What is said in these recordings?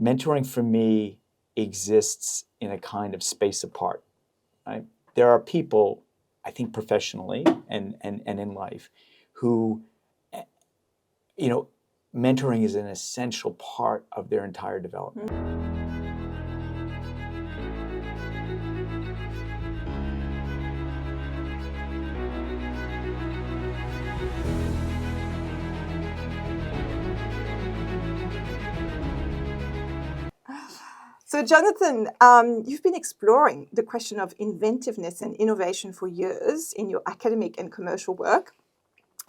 mentoring for me exists in a kind of space apart, right? There are people, I think professionally and in life, who, mentoring is an essential part of their entire development. So, Jonathan, you've been exploring the question of inventiveness and innovation for years in your academic and commercial work.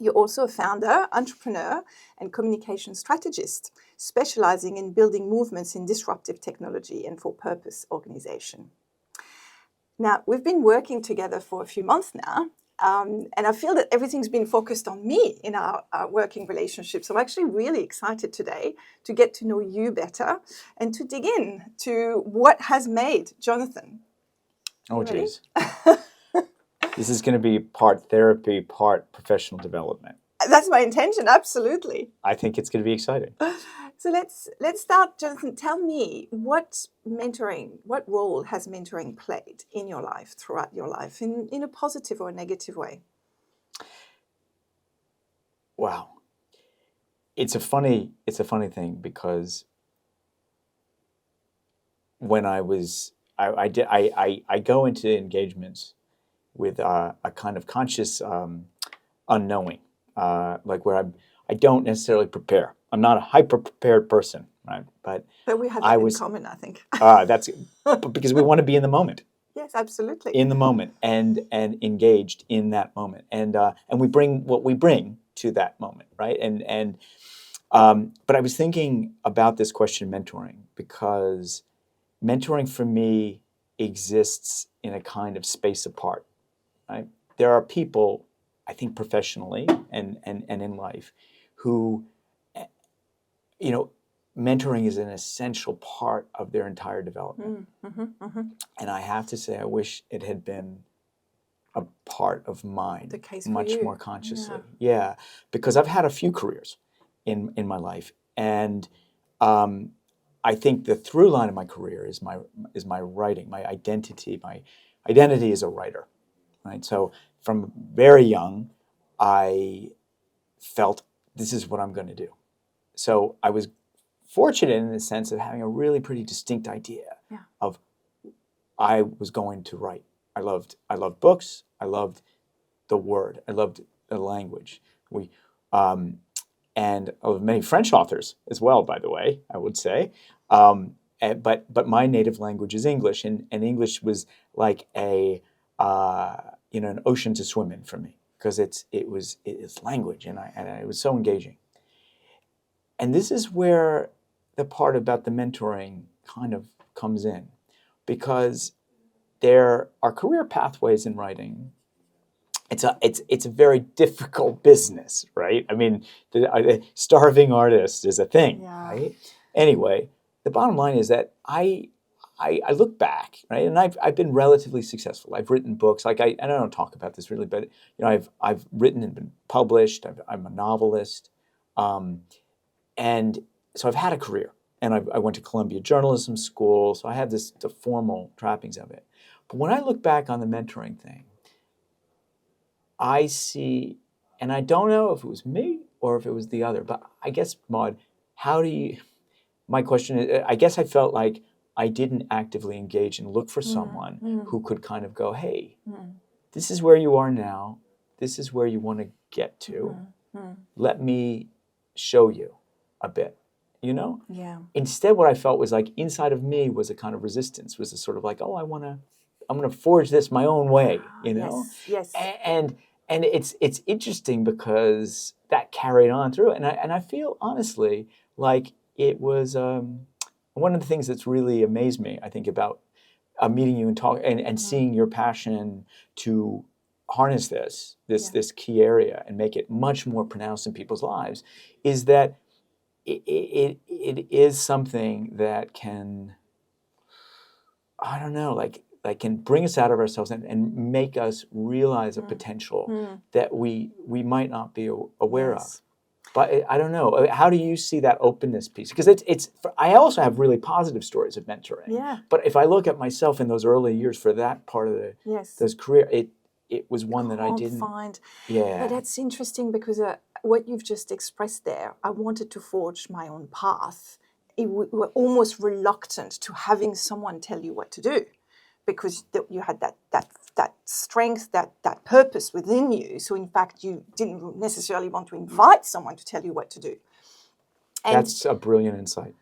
You're also a founder, entrepreneur, and communication strategist, specializing in building movements in disruptive technology and for-purpose organization. Now, we've been working together for a few months now, and I feel that everything's been focused on me in our working relationship. So I'm actually really excited today to get to know you better and to dig in to what has made Jonathan. Oh, geez. This is going to be part therapy, part professional development. That's my intention, absolutely. I think it's going to be exciting. So let's start, Jonathan. Tell me, what role has mentoring played in your life, throughout your life, in a positive or a negative way? Wow. It's a funny thing, because when I go into engagements with a kind of conscious unknowing, like where I don't necessarily prepare. I'm not a hyper prepared person, right? But we have that in common, I think. That's because we want to be in the moment. Yes, absolutely. In the moment and engaged in that moment, and we bring what we bring to that moment, right? But I was thinking about this question, mentoring, because mentoring for me exists in a kind of space apart, right? There are people, I think professionally and in life, who, mentoring is an essential part of their entire development. And I have to say, I wish it had been a part of mine the case much for you. more consciously. Yeah, because I've had a few careers in my life, and I think the through line of my career is my writing, my identity. My identity as a writer, right? So from very young, I felt this is what I'm going to do. So I was fortunate in the sense of having a really pretty distinct idea of I was going to write. I loved books. I loved the word. I loved the language. And I love many French authors as well, by the way, I would say. But my native language is English, and English was like an ocean to swim in for me, because it's language, and it was so engaging. And this is where the part about the mentoring kind of comes in, because there are career pathways in writing. It's a very difficult business, right? I mean, the starving artist is a thing, right? Anyway, the bottom line is that I look back, right, and I've been relatively successful. I've written books. Like I don't talk about this really, but I've written and been published. I'm a novelist, and so I've had a career. And I went to Columbia Journalism School, so I had the formal trappings of it. But when I look back on the mentoring thing, I see, and I don't know if it was me or if it was the other, but I guess, Maude, my question is, I guess I felt like I didn't actively engage and look for someone who could kind of go, hey, this is where you are now. This is where you want to get to. Let me show you a bit, Yeah. Instead, what I felt was like inside of me was a kind of resistance, was a sort of like, oh, I'm going to forge this my own way, Yes. And it's interesting because that carried on through, and I feel honestly like it was one of the things that's really amazed me, I think, about meeting you and talk and seeing your passion to harness this key area and make it much more pronounced in people's lives, is that it is something that can, I don't know, like can bring us out of ourselves and make us realize a potential that we might not be aware of. But I don't know. How do you see that openness piece? Because I also have really positive stories of mentoring. Yeah. But if I look at myself in those early years for that part of Yes. those career, it was one that I Can't didn't. find. Yeah. But that's interesting because what you've just expressed there, I wanted to forge my own path. We're almost reluctant to having someone tell you what to do, because you had that strength, that purpose within you. So in fact, you didn't necessarily want to invite someone to tell you what to do. And, That's a brilliant insight.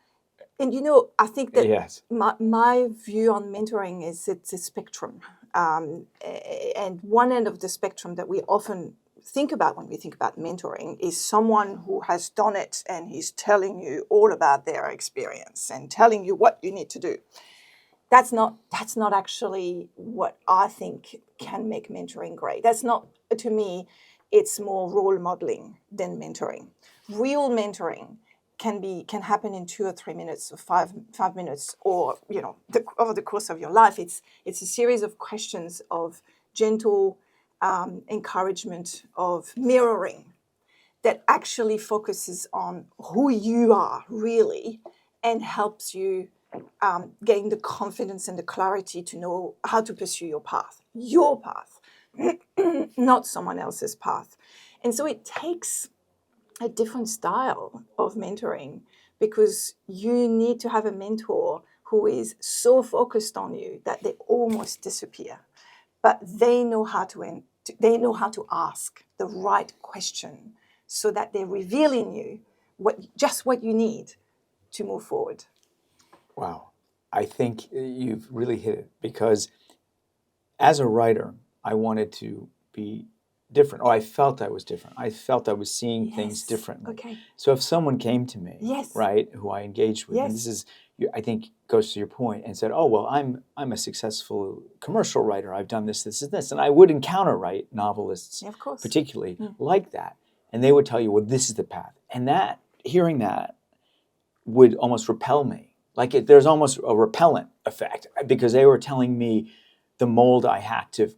and I think that Yes. my view on mentoring is it's a spectrum. And one end of the spectrum that we often think about when we think about mentoring is someone who has done it and he's telling you all about their experience and telling you what you need to do. That's not actually what I think can make mentoring great. That's not, to me, it's more role modeling than mentoring. Real mentoring can happen in 2 or 3 minutes or 5 minutes, or over the course of your life. It's a series of questions of gentle encouragement, of mirroring, that actually focuses on who you are really and helps you gain the confidence and the clarity to know how to pursue your path, not someone else's path. And so it takes a different style of mentoring, because you need to have a mentor who is so focused on you that they almost disappear, but they know how to ask the right question so that they reveal in you just what you need to move forward. Wow. I think you've really hit it, because as a writer, I wanted to be different. I felt I was different. I felt I was seeing things differently. Okay. So if someone came to me, Yes. right, who I engaged with, and Yes. this is, I think, goes to your point, and said, "Oh, well, I'm a successful commercial writer. I've done this, this, and this," and I would encounter, right, novelists, Of course. particularly like that, and they would tell you, "Well, this is the path," and hearing that would almost repel me. Like there's almost a repellent effect, because they were telling me the mold I had to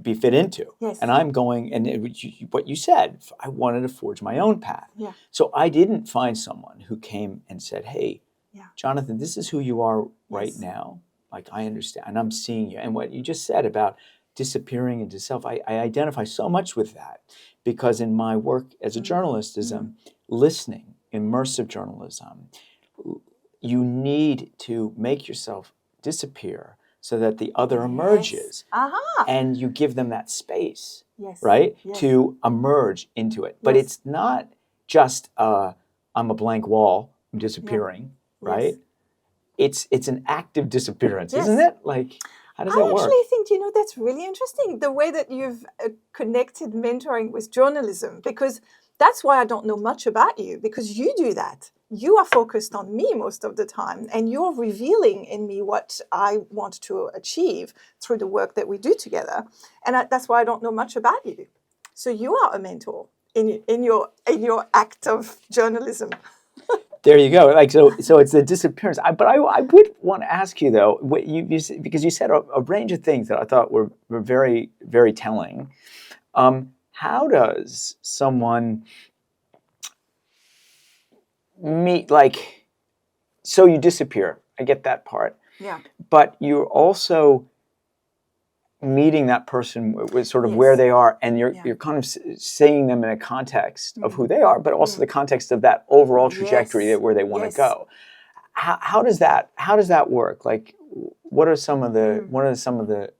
be fit into. Yes. And I'm going, and what you said, I wanted to forge my own path. Yeah. So I didn't find someone who came and said, "Hey, Yeah. Jonathan, this is who you are right Yes. now. Like, I understand, and I'm seeing you." And what you just said about disappearing into self, I identify so much with that, because in my work as a journalist, as listening, immersive journalism, you need to make yourself disappear so that the other emerges. Aha. And you give them that space, Yes. right, Yes. to emerge into it. But Yes. it's not just I'm a blank wall, I'm disappearing, right? It's an active disappearance, Yes. isn't it? Like, how does that I work? actually think, that's really interesting, the way that you've connected mentoring with journalism, because that's why I don't know much about you, because you do that. You are focused on me most of the time, and you're revealing in me what I want to achieve through the work that we do together. And that's why I don't know much about you. So you are a mentor in your act of journalism. There you go. Like, so it's the disappearance. But I would want to ask you though, because you said a range of things that I thought were very, very telling. How does someone meet, like, so you disappear? I get that part. Yeah. But you're also meeting that person with sort of where Yes. they are, and you're kind of seeing them in a context of who they are, but also the context of that overall trajectory Yes. where they want to Yes. go. How does that work? Like, what are some of the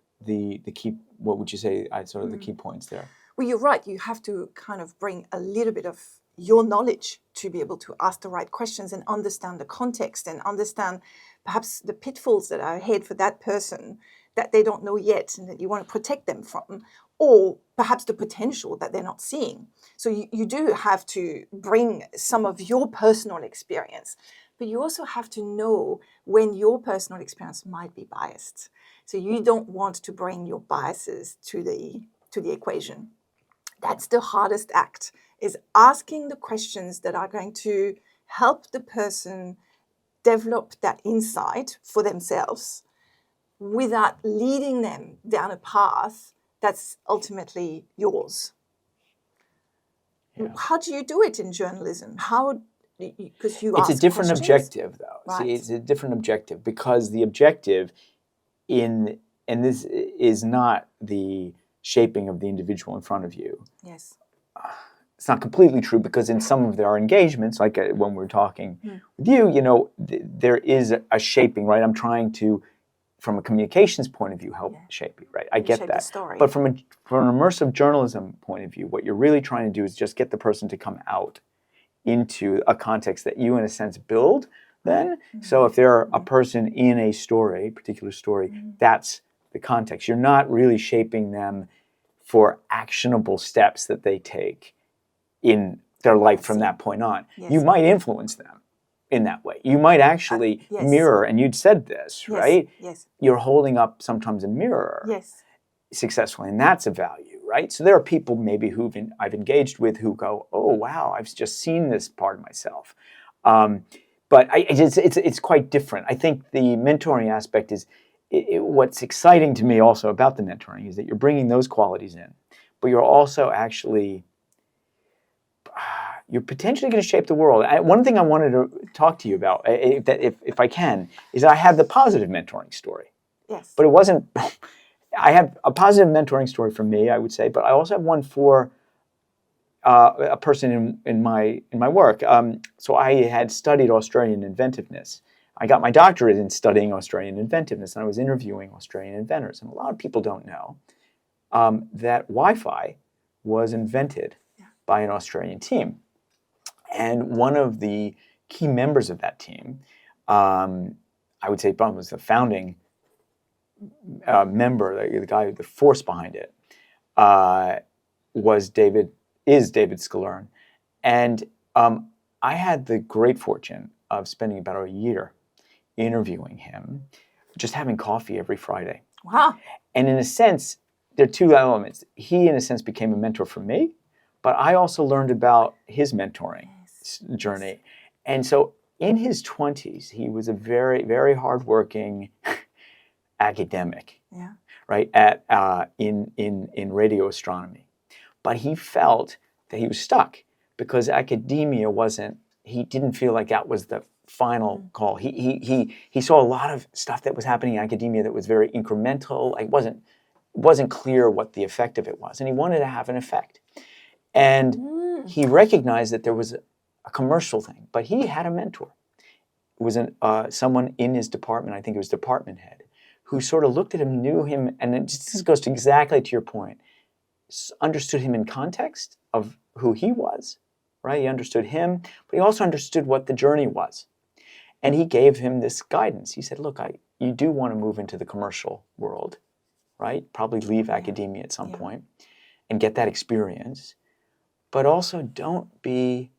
key, what would you say, sort of the key points there? Well, you're right. You have to kind of bring a little bit of your knowledge to be able to ask the right questions and understand the context and understand perhaps the pitfalls that are ahead for that person that they don't know yet and that you want to protect them from, or perhaps the potential that they're not seeing. So you do have to bring some of your personal experience, but you also have to know when your personal experience might be biased. So you don't want to bring your biases to the equation. That's the hardest act, is asking the questions that are going to help the person develop that insight for themselves without leading them down a path that's ultimately yours. Yeah. How do you do it in journalism? How, because you It's a ask different questions? objective, though. Right. See, it's a different objective because the objective and this is not the shaping of the individual in front of you. Yes. It's not completely true because in some of our engagements, like when we're talking with you, you know, there is a shaping, right? I'm trying to, from a communications point of view, help shape you, right? I get shape that. the story. But from an immersive journalism point of view, what you're really trying to do is just get the person to come out into a context that you, in a sense, build then. So if they're a person in a story, particular story, that's the context. You're not really shaping them for actionable steps that they take in their life from that point on. Yes. You might influence them in that way. You might actually yes. mirror, and you'd said this, Yes. right? Yes. You're holding up sometimes a mirror Yes. successfully, and that's a value, right? So there are people maybe I've engaged with who go, oh, wow, I've just seen this part of myself. But it's quite different. I think the mentoring aspect is, what's exciting to me also about the mentoring is that you're bringing those qualities in, but you're also actually, you're potentially going to shape the world. One thing I wanted to talk to you about, if I can, is I have the positive mentoring story. Yes. But it wasn't, I have a positive mentoring story for me, I would say, but I also have one for a person in my work. So I had studied Australian inventiveness. I got my doctorate in studying Australian inventiveness, and I was interviewing Australian inventors. And a lot of people don't know that Wi-Fi was invented by an Australian team. And one of the key members of that team, I would say probably was the founding member, the guy, the force behind it, is David Scalar. And I had the great fortune of spending about a year interviewing him, just having coffee every Friday. Wow. And in a sense, there are two elements. He, in a sense, became a mentor for me, but I also learned about his mentoring journey. And so in his 20s, he was a very, very hardworking academic, right, in radio astronomy. But he felt that he was stuck because academia he didn't feel like that was the final call. He saw a lot of stuff that was happening in academia that was very incremental. It wasn't clear what the effect of it was, and he wanted to have an effect. And he recognized that there was a commercial thing, but he had a mentor. It was someone in his department, I think it was department head, who sort of looked at him, knew him, and this goes exactly to your point, understood him in context of who he was, right? He understood him, but he also understood what the journey was. And he gave him this guidance. He said, look, you do want to move into the commercial world, right? Probably leave academia at some point and get that experience. But also don't be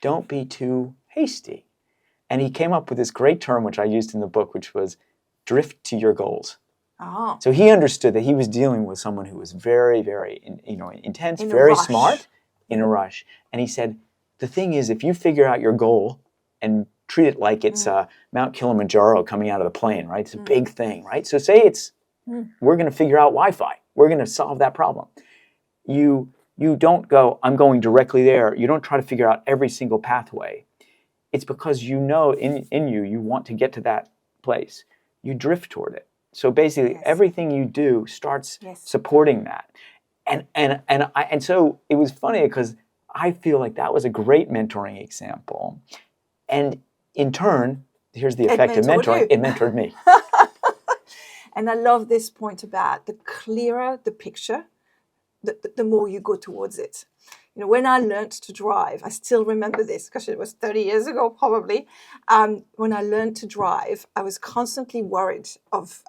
too hasty. And he came up with this great term, which I used in the book, which was drift to your goals. Oh. So he understood that he was dealing with someone who was very, very, intense, very smart, in a rush. And he said, the thing is, if you figure out your goal and treat it like it's Mount Kilimanjaro coming out of the plane, right? It's a big thing, right? So say we're going to figure out Wi-Fi. We're going to solve that problem. You don't go, I'm going directly there. You don't try to figure out every single pathway. It's because you know in you want to get to that place. You drift toward it. So basically, everything you do starts supporting that. And so it was funny because I feel like that was a great mentoring example. And in turn, here's the effect of mentoring. It mentored me. And I love this point about the clearer the picture, the more you go towards it. When I learned to drive, I still remember this because it was 30 years ago probably. When I learned to drive, I was constantly worried of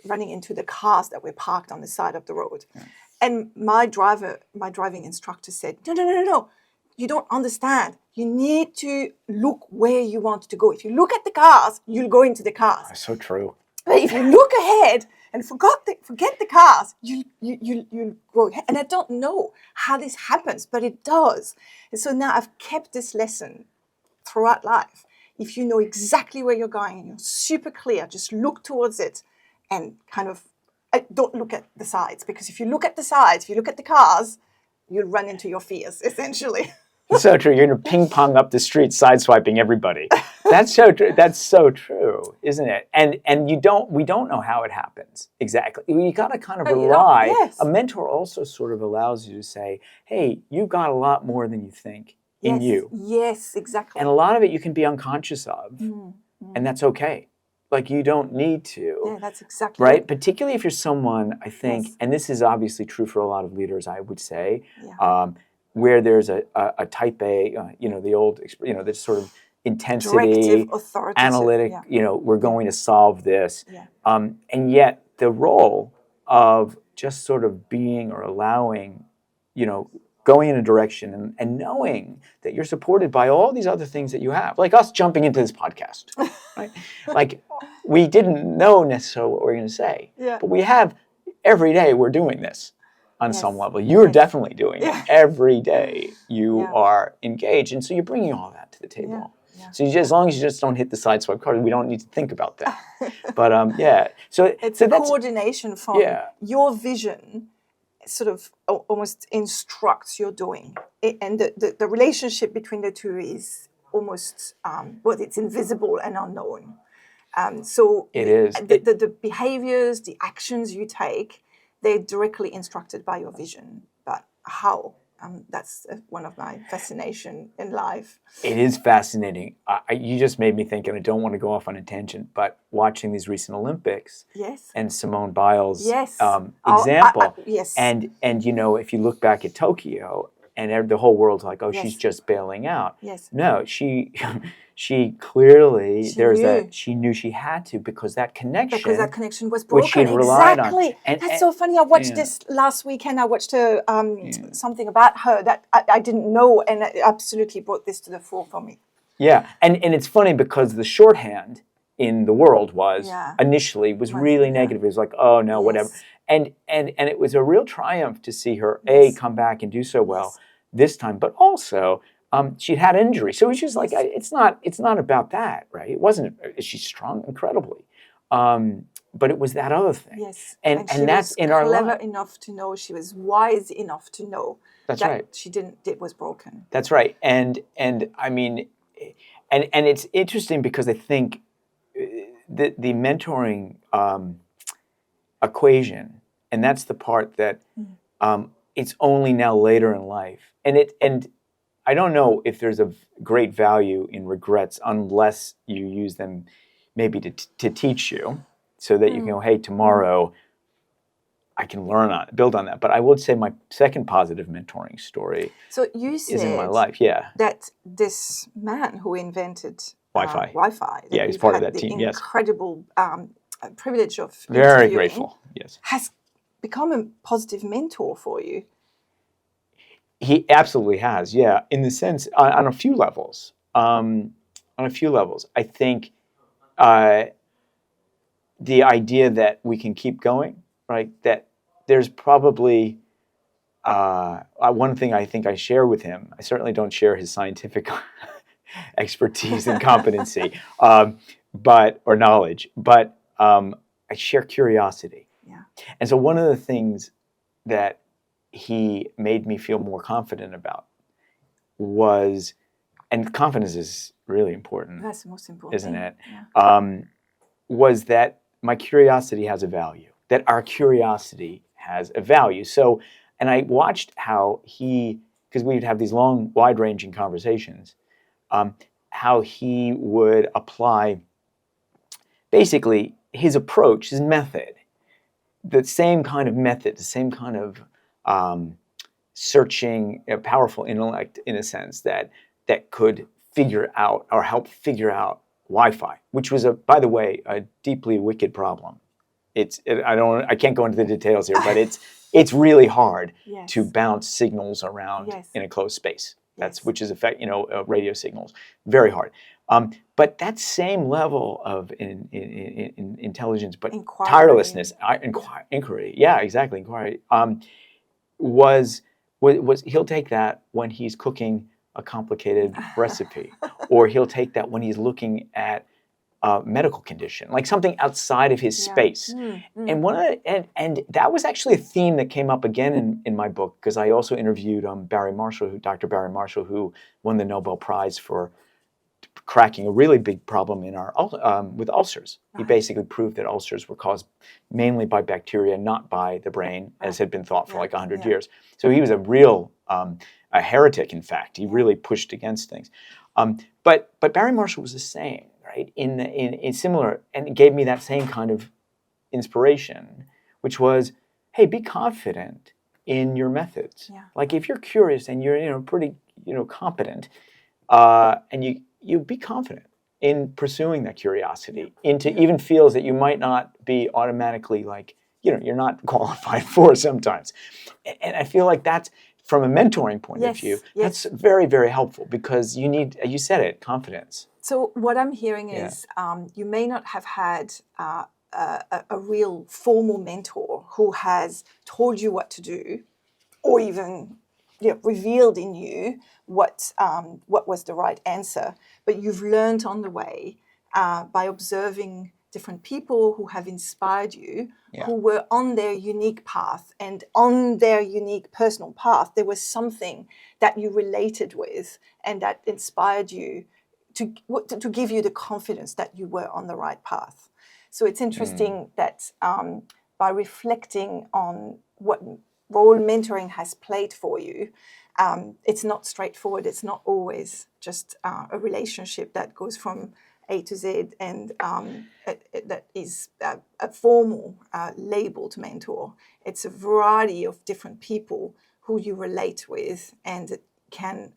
running into the cars that were parked on the side of the road. Yeah. And my driving instructor said, no, you don't understand. You need to look where you want to go. If you look at the cars, you'll go into the cars. That's so true. But if you look ahead and forget the cars, you'll go ahead. And I don't know how this happens, but it does. And so now I've kept this lesson throughout life. If you know exactly where you're going and you're super clear, just look towards it and kind of don't look at the sides. Because if you look at the sides, if you look at the cars, you'll run into your fears, essentially. It's so true. You're going to ping pong up the street, sideswiping everybody. That's so true. That's so true, isn't it? And we don't know how it happens exactly. You got to kind of rely. Yes. A mentor also sort of allows you to say, "Hey, you've got a lot more than you think in you." Yes, exactly. And a lot of it you can be unconscious of, and that's okay. Like, you don't need to. Yeah, that's exactly right. it. Particularly if you're someone, I think, and this is obviously true for a lot of leaders, I would say. Where there's a type A, the old, the sort of intensity, analytic, we're going to solve this. And yet the role of just sort of being or allowing, going in a direction and knowing that you're supported by all these other things that you have, like us jumping into this podcast, right? Like, we didn't know necessarily what we're going to say, but we have, every day we're doing this. On some level, you're definitely doing it every day. You are engaged, and so you're bringing all that to the table. So as long as you just don't hit the sideswipe card, we don't need to think about that. But so it's a coordination from your vision, sort of almost instructs your doing, and the relationship between the two is almost it's invisible and unknown. So it is the behaviors, the actions you take. They're directly instructed by your vision, but how? That's one of my fascination in life. It is fascinating. You just made me think, and I don't want to go off on a tangent, but watching these recent Olympics, and Simone Biles' example, and if you look back at Tokyo, and the whole world's like, she's just bailing out. No, she clearly she knew she had to, because that connection was broken. Which she'd relied on. That's so funny. I watched this last weekend. I watched something about her that I didn't know, and it absolutely brought this to the fore for me. Yeah, and it's funny because the shorthand in the world was initially really negative. It was like, oh no, whatever. And it was a real triumph to see her come back and do so well this time, but also she'd had injury, so it was just like, it's not about that, right? It wasn't. She's strong incredibly, but it was that other thing. And that's in our life. Clever enough to know, she was wise enough to know that she it was broken. That's right, and I mean, and it's interesting because I think the mentoring equation, and that's the part that it's only now later in life, and I don't know if there's a great value in regrets unless you use them maybe to teach you, so that you can go, hey, tomorrow I can build on that. But I would say my second positive mentoring story is in my life. That this man who invented Wi-Fi. He's part of that team. Incredible privilege of very grateful. Yes, has become a positive mentor for you. He absolutely has, in the sense, on a few levels. I think the idea that we can keep going, right? That there's probably one thing I think I share with him. I certainly don't share his scientific expertise and competency, or knowledge, but I share curiosity. And so one of the things that he made me feel more confident about was, and confidence is really important. That's the most important, isn't it? Was that my curiosity has a value, that our curiosity has a value. So, and I watched how because we'd have these long, wide-ranging conversations, how he would apply basically his approach, his method, the same kind of method, the same kind of searching, powerful intellect, in a sense, that could figure out or help figure out Wi-Fi, which was, by the way, a deeply wicked problem. I can't go into the details here, but it's really hard to bounce signals around in a closed space. Which is radio signals, very hard. But that same level of intelligence, but tirelessness, inquiry, inquiry, was he'll take that when he's cooking a complicated recipe, or he'll take that when he's looking at medical condition, like something outside of his Yeah. space. And that was actually a theme that came up again in my book, because I also interviewed Dr. Barry Marshall, who won the Nobel Prize for cracking a really big problem in our with ulcers. He basically proved that ulcers were caused mainly by bacteria, not by the brain, as had been thought for like 100 years. So he was a real a heretic. In fact, he really pushed against things. But Barry Marshall was the same, right? In similar, and it gave me that same kind of inspiration, which was, hey, be confident in your methods. Yeah. Like if you're curious and you're pretty competent, and you be confident in pursuing that curiosity into even fields that you might not be automatically like, you're not qualified for sometimes. And I feel like that's, from a mentoring point of view, that's very, very helpful, because you need, you said it, confidence. So what I'm hearing is you may not have had a real formal mentor who has told you what to do, or even revealed in you what was the right answer, but you've learned on the way by observing different people who have inspired you, who were on their unique path, and on their unique personal path, there was something that you related with and that inspired you to give you the confidence that you were on the right path. So it's interesting that by reflecting on what role mentoring has played for you, it's not straightforward. It's not always just a relationship that goes from A to Z and that is a formal labeled mentor. It's a variety of different people who you relate with, and it can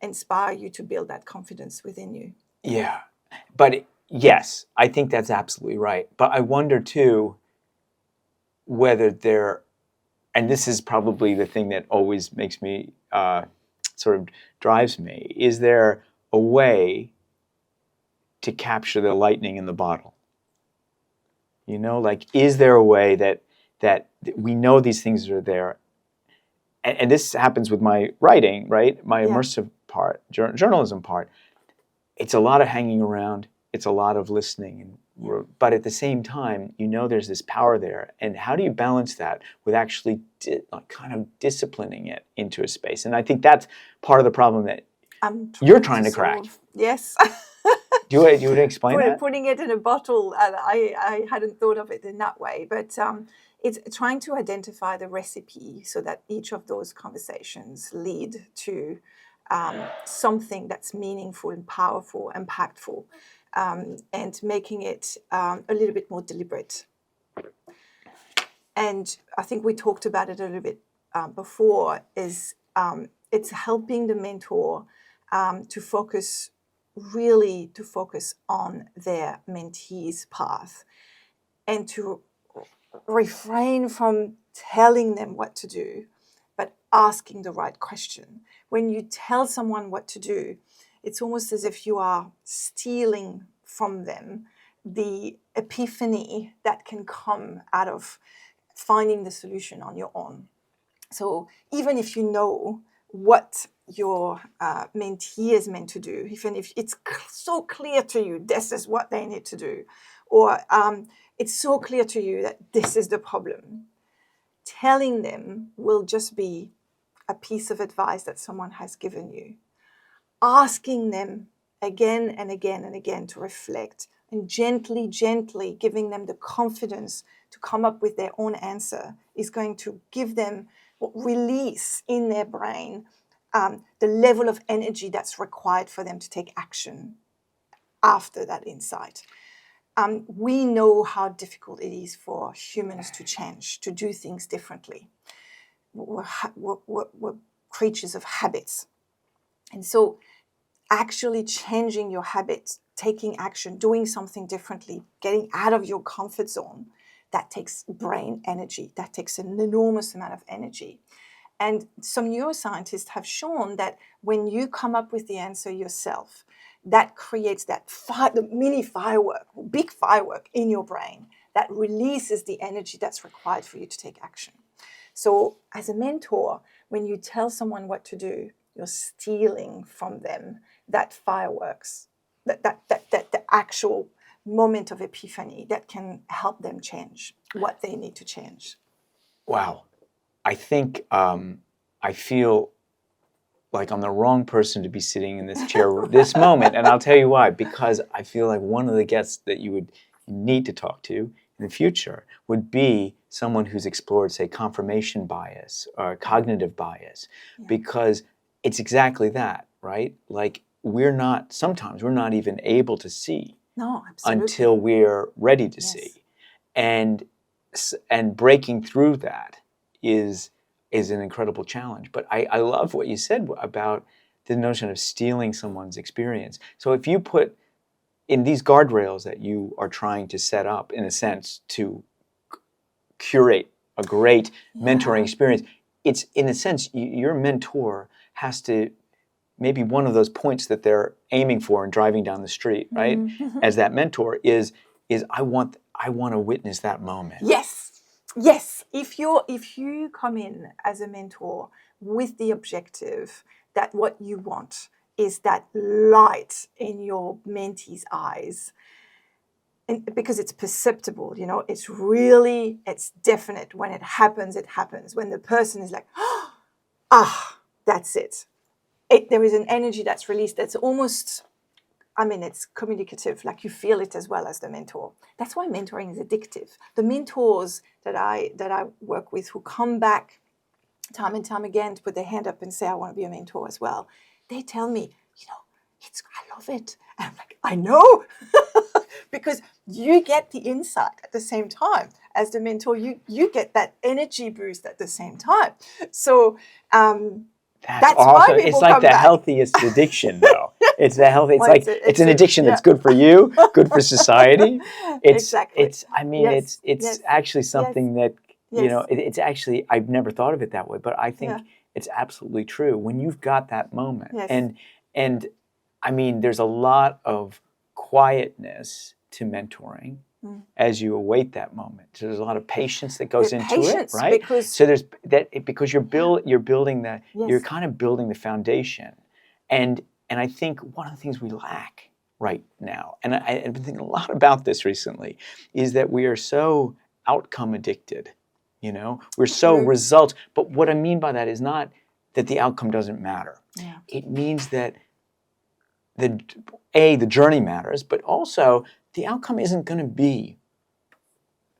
inspire you to build that confidence within you. Yeah, but yes, I think that's absolutely right. But I wonder too whether there, and this is probably the thing that always makes me, sort of drives me, is there a way to capture the lightning in the bottle? Like, is there a way that we know these things are there? And this happens with my writing, right? My immersive part, journalism part. It's a lot of hanging around. It's a lot of listening. But at the same time, there's this power there. And how do you balance that with actually kind of disciplining it into a space? And I think that's part of the problem that you're trying to crack. Yes. Do you want to explain that? Putting it in a bottle, I hadn't thought of it in that way. But it's trying to identify the recipe so that each of those conversations lead to something that's meaningful and powerful, impactful, and making it a little bit more deliberate. And I think we talked about it a little bit before, is it's helping the mentor to focus on their mentee's path, and to refrain from telling them what to do, but asking the right question. When you tell someone what to do, it's almost as if you are stealing from them the epiphany that can come out of finding the solution on your own. So even if you know what your mentee is meant to do, even if it's so clear to you this is what they need to do, or it's so clear to you that this is the problem, telling them will just be a piece of advice that someone has given you. Asking them again and again and again to reflect, and gently giving them the confidence to come up with their own answer is going to give them release in their brain the level of energy that's required for them to take action after that insight. We know how difficult it is for humans to change, to do things differently. We're creatures of habits. And so actually changing your habits, taking action, doing something differently, getting out of your comfort zone, that takes brain energy. That takes an enormous amount of energy. And some neuroscientists have shown that when you come up with the answer yourself, that creates that the mini firework, big firework in your brain that releases the energy that's required for you to take action. So as a mentor, when you tell someone what to do, you're stealing from them that fireworks the actual moment of epiphany that can help them change what they need to change. Wow. I think I feel like I'm the wrong person to be sitting in this chair this moment, and I'll tell you why. Because I feel like one of the guests that you would need to talk to in the future would be someone who's explored, say, confirmation bias or cognitive bias, because it's exactly that, right? Like sometimes we're not even able to see until we're ready to see, and breaking through that is an incredible challenge. But I love what you said about the notion of stealing someone's experience. So if you put in these guardrails that you are trying to set up, in a sense, to curate a great mentoring experience, it's, in a sense, your mentor has to, maybe one of those points that they're aiming for and driving down the street, right? As that mentor is I want to witness that moment. Yes. If you come in as a mentor with the objective that what you want is that light in your mentee's eyes, and because it's perceptible, it's definite. When it happens, it happens. When the person is like, that's it. There is an energy that's released that's almost, it's communicative, like you feel it as well as the mentor. That's why mentoring is addictive. The mentors that I work with who come back time and time again to put their hand up and say, I want to be a mentor as well, they tell me, I love it. And I'm like, I know, because you get the insight at the same time. As the mentor, you get that energy boost at the same time. So that's awesome. Why it's like the back. Healthiest addiction, though. It's the healthy. It's like it's an addiction that's yeah. good for you, good for society. Exactly. It's actually something that it's actually, I've never thought of it that way, but I think it's absolutely true. When you've got that moment, and there's a lot of quietness to mentoring as you await that moment. So there's a lot of patience that goes into it, right? So there's that, because you're building the you're kind of building the foundation, and I think one of the things we lack right now, and I've been thinking a lot about this recently, is that we are so outcome addicted. We're so results. But what I mean by that is not that the outcome doesn't matter. It means that the journey matters, but also the outcome isn't going to be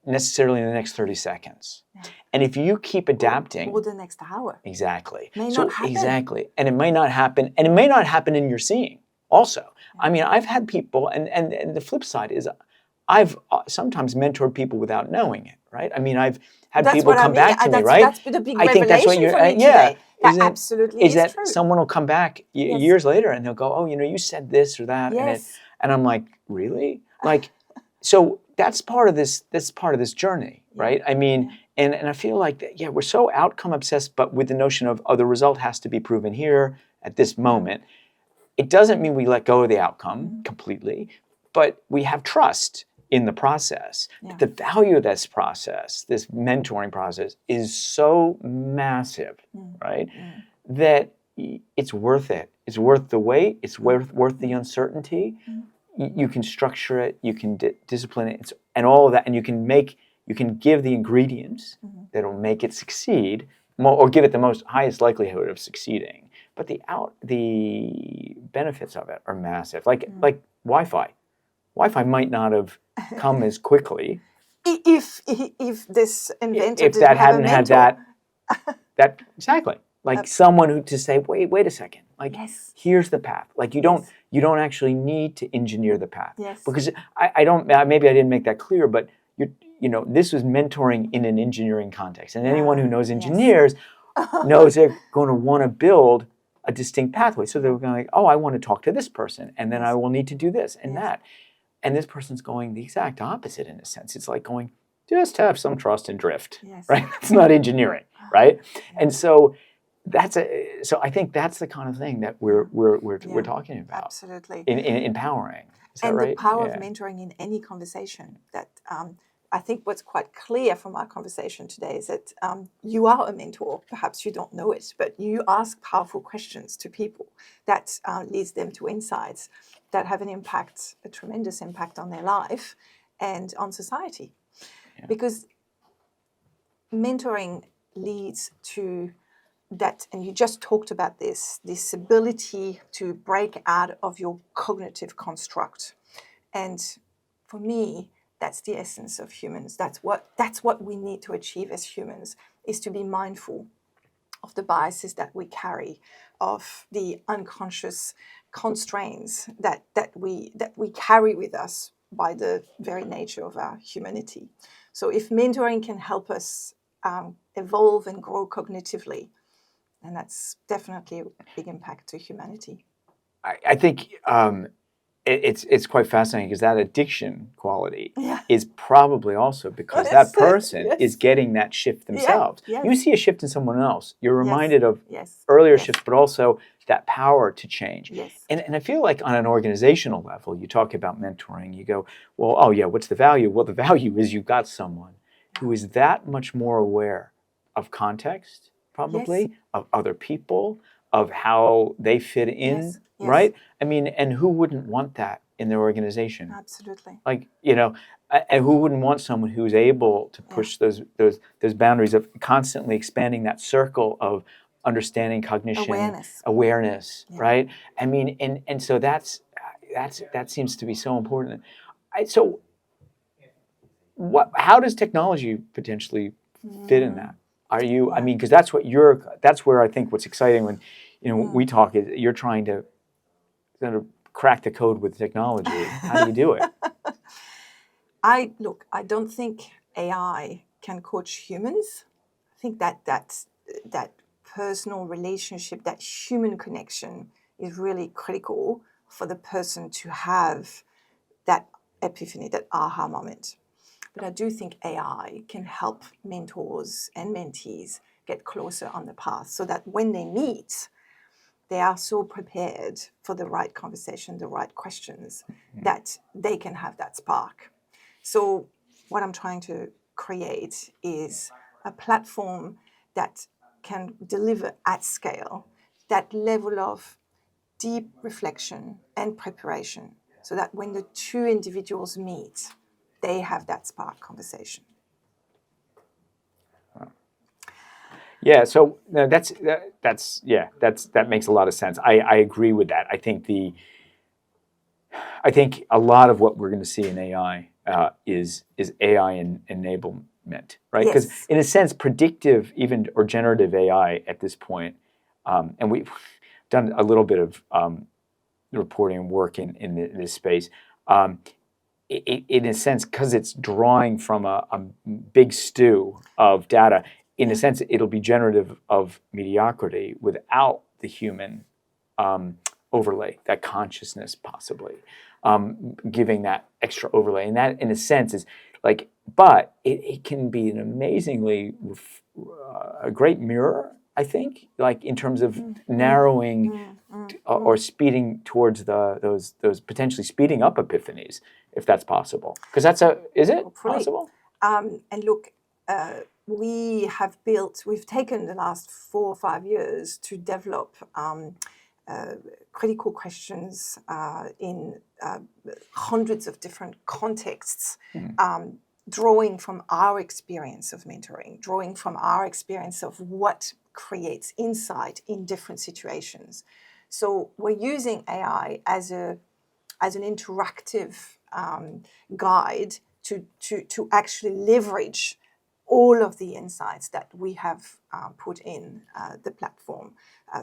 necessarily in the next 30 seconds. And if you keep adapting, or the next hour, exactly, may not happen. Exactly, and it may not happen, and it may not happen in your seeing. Also, I've had people, and the flip side is, I've sometimes mentored people without knowing it, right? I've had people come back to me, right? That's the big revelation for me today. That absolutely is that true. Someone will come back years later and they'll go, oh, you said this or that, and I'm like, really? Like, so that's part of this. That's part of this journey, right? And I feel like that, we're so outcome obsessed, but with the notion of, the result has to be proven here at this moment. It doesn't mean we let go of the outcome completely, but we have trust in the process. The value of this process, this mentoring process, is so massive, right? That it's worth it. It's worth the wait. It's worth the uncertainty. You can structure it. You can discipline it, and all of that, and you can give the ingredients that'll make it succeed, or give it the highest likelihood of succeeding. But the benefits of it are massive. Like Wi-Fi. Wi-Fi might not have come as quickly if this inventor if that hadn't had that exactly. Like someone who to say, wait a second. Like here's the path. Like you don't actually need to engineer the path. Because I don't, maybe I didn't make that clear, but this was mentoring in an engineering context, and anyone who knows engineers knows they're going to want to build a distinct pathway. So they're going to I want to talk to this person, and then I will need to do this and that. And this person's going the exact opposite in a sense. It's like going, just have some trust and drift, right? It's not engineering, right? And so so I think that's the kind of thing that we're talking about. Absolutely. In empowering. Is that and right? the power of mentoring in any conversation. That I think what's quite clear from our conversation today is that you are a mentor. Perhaps you don't know it, but you ask powerful questions to people that leads them to insights that have an impact, a tremendous impact on their life and on society. Yeah. Because mentoring leads to that, and you just talked about this ability to break out of your cognitive construct. And for me, that's the essence of humans. That's what we need to achieve as humans, is to be mindful of the biases that we carry, of the unconscious constraints that we carry with us by the very nature of our humanity. So if mentoring can help us evolve and grow cognitively, and that's definitely a big impact to humanity. I think it's quite fascinating because that addiction quality is probably also because that person is getting that shift themselves. You see a shift in someone else, you're reminded of earlier shifts, but also that power to change. And I feel like on an organizational level, you talk about mentoring, you go, well, oh yeah, what's the value? Well, the value is you've got someone who is that much more aware of context, probably, of other people, of how they fit in, right? I mean, and who wouldn't want that in their organization? Absolutely. Like, and who wouldn't want someone who's able to push those boundaries of constantly expanding that circle of understanding, cognition, awareness, right? I mean, and so that seems to be so important. So how does technology potentially fit in that? Are you, I mean, because that's where I think what's exciting when, we talk is you're trying to kind of crack the code with technology. How do you do it? I don't think AI can coach humans. I think that personal relationship, that human connection is really critical for the person to have that epiphany, that aha moment. But I do think AI can help mentors and mentees get closer on the path so that when they meet, they are so prepared for the right conversation, the right questions, that they can have that spark. So what I'm trying to create is a platform that can deliver at scale that level of deep reflection and preparation so that when the two individuals meet, they have that spark conversation. Yeah, so that makes a lot of sense. I agree with that. I think a lot of what we're going to see in AI is AI enablement, right? Because in a sense, predictive or generative AI at this point, and we've done a little bit of reporting and work in this space. In a sense, because it's drawing from a big stew of data, in a sense, it'll be generative of mediocrity without the human overlay, that consciousness possibly, giving that extra overlay. And that, in a sense, is like, but it can be an amazingly a great mirror, I think, like in terms of narrowing or speeding towards those potentially speeding up epiphanies, if that's possible. Because is it possible? And look, we've taken the last 4 or 5 years to develop critical questions in hundreds of different contexts, drawing from our experience of mentoring, drawing from our experience of what creates insight in different situations. So we're using AI as an interactive guide to actually leverage all of the insights that we have put in the platform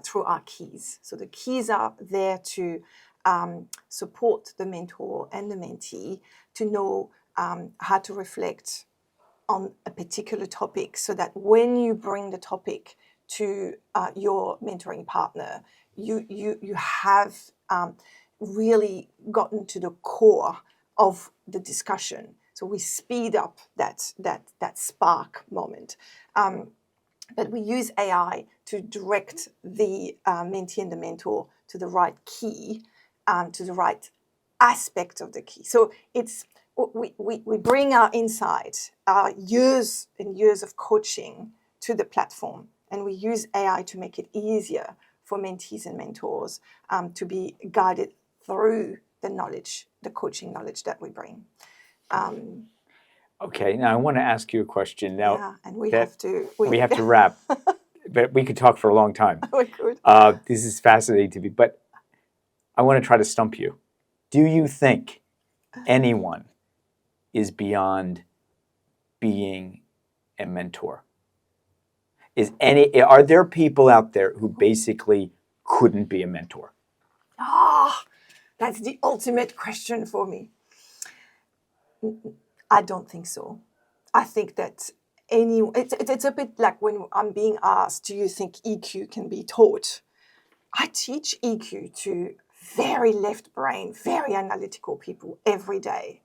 through our keys. So the keys are there to support the mentor and the mentee to know how to reflect on a particular topic, so that when you bring the topic to your mentoring partner, you have really gotten to the core of the discussion. So we speed up that spark moment. But we use AI to direct the mentee and the mentor to the right key, to the right aspect of the key. So we bring our insight, our years and years of coaching to the platform, and we use AI to make it easier for mentees and mentors to be guided through the knowledge, the coaching knowledge that we bring. Okay, now I want to ask you a question. Now, yeah, and we that- have to we have to wrap, but we could talk for a long time. we could. This is fascinating to me, but I want to try to stump you. Do you think anyone is beyond being a mentor? Are there people out there who basically couldn't be a mentor? That's the ultimate question for me. I don't think so. I think that it's a bit like when I'm being asked, do you think EQ can be taught? I teach EQ to very left brain, very analytical people every day.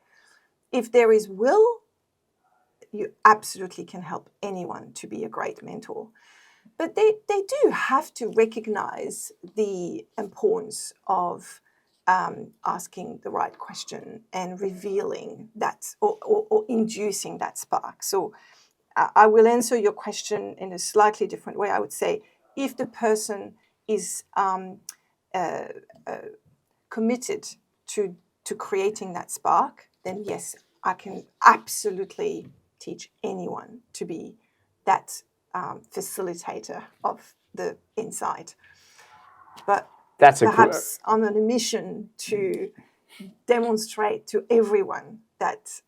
If there is will, you absolutely can help anyone to be a great mentor. But they do have to recognize the importance of asking the right question and revealing that or inducing that spark. So I will answer your question in a slightly different way. I would say if the person is committed to creating that spark, then yes, I can absolutely teach anyone to be that facilitator of the insight. But perhaps on a mission to demonstrate to everyone that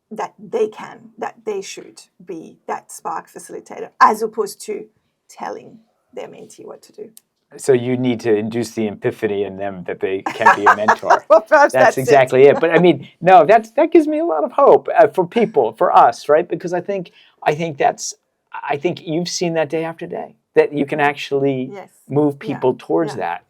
they should be that spark facilitator, as opposed to telling their mentee what to do. So you need to induce the epiphany in them that they can be a mentor. Well, perhaps that's exactly it. But I mean, no, that gives me a lot of hope for people, for us, right? Because I think you've seen that day after day, that you can actually move people towards that.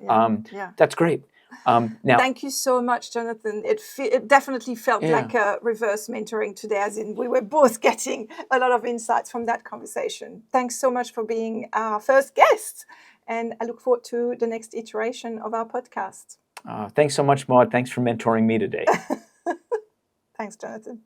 That's great. Now, thank you so much, Jonathan. It definitely felt like a reverse mentoring today, as in we were both getting a lot of insights from that conversation. Thanks so much for being our first guest, and I look forward to the next iteration of our podcast. Thanks so much, Maude. Thanks for mentoring me today. Thanks, Jonathan.